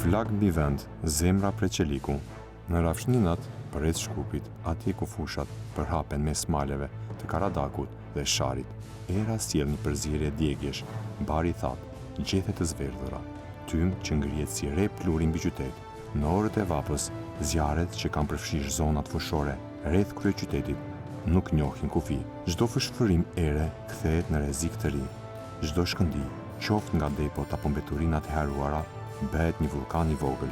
Flag mbi vend, zemra prej qeliku. Në rafshninat, përreth Shkupit, atje ku fushat përhapen mes maleve të Karadakut dhe Sharit, era sjell një përzierje djegjesh. Bari thatë, gjethet të zverdhura, tym që ngrihet si re pluri mbi qytet. Në orët e vapës, zjarret që kanë përfshirë zonat fushore rreth kryeqytetit nuk njohin kufi. Çdo fshfërim ere kthehet në rrezik të ri. Çdo shkëndij, qoftë nga depot apo mbeturinat e haruara, bëhet një vulkan i vogël.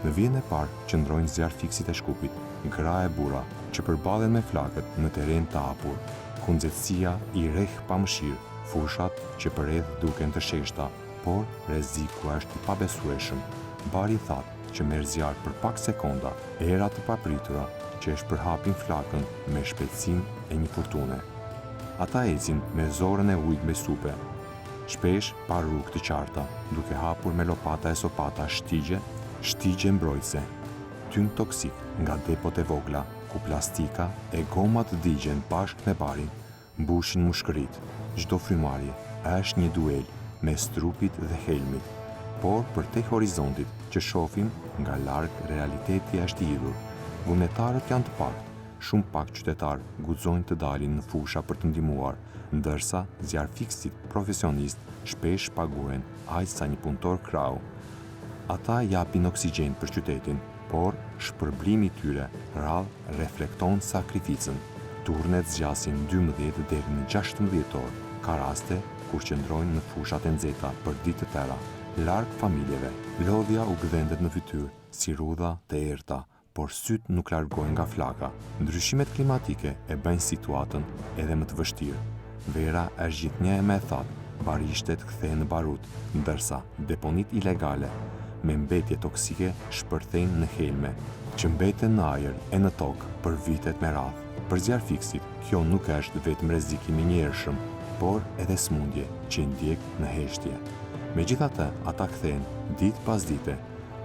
Në vijën e parë qëndrojnë zjarfiksit e Shkupit, gra e burra që përballen me flakët në terren të hapur, ku nxehtësia i rreh pa mëshirë, fushat që përreth duken të sheshta, por rreziku është i pabesueshëm. Bari thatë që merr zjarr për pak sekonda, era të papritura që e shpërhapin flakën me shpejtësinë e një furtune. Ata ecin me zorën e ujit me supe, shpesh pa rrugë të qarta, duke hapur me lopata e sopata shtigje mbrojtëse. Tym toksik nga depot e vogla, ku plastika e gomat digjen bashkë me barin, mbushin mushkërit. Çdo frymarrje është një duel mes trupit dhe helmit, por përtej horizontit që shohim nga larg realiteti është i hidhur. Vullnetarët janë të paktë, shumë pak qytetarë guxojnë të dalin në fusha për të ndihmuar, ndërsa zjarfiksit profesionist shpesh paguhen aq sa një punëtor krau. Ata japin oksigjen për qytetin, por shpërblimi i tyre rrallë reflekton sakrificën. Turnet zgjasin 12 deri në 16 orë. Ka raste kur qëndrojnë në fushat e nxehta për ditë të tëra, larg familjeve. Lodhja u gdhendet në fytyrë si rrudha të errta, por syt nuk largohen nga flaka. Ndryshimet klimatike e bëjnë situatën edhe më të vështirë. Vera është gjithnjë më e thatë, barishtet kthehen në barut, ndërsa deponit ilegale me mbetje toksike shpërthejnë në helme, që mbeten në ajër e në tokë për vitet me radhë. Për zjarfiksit, kjo nuk është vetëm rrezik i menjëhershëm, por edhe smundje që ndjek në heshtje. Megjithatë, ata kthehen ditë pas dite,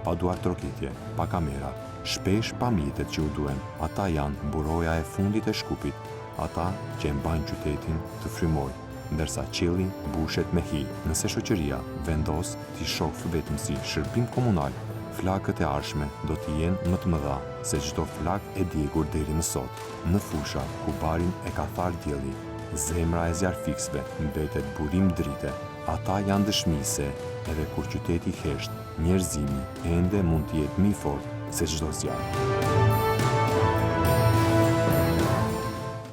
pa duar trokitje, pa kamera, shpesh pa mjetet që u duhen. Ata janë buroja e fundit e Shkupit, ata që e mbajnë qytetin të frymojë, ndërsa qielli mbushet me hi. Nëse shoqëria vendos t'i shohë vetëm si shërbim komunal, flakët e ardhshme do t'i jenë më të mëdha se çdo flak e djegur deri më sot. Në fusha ku barin e ka tharë dielli, zemra e zjarfiksve mbetet burim drite. Ata janë dëshmi se edhe kur qyteti hesht, njerëzimi ende mund të jetë më i fortë se çdo zjarr.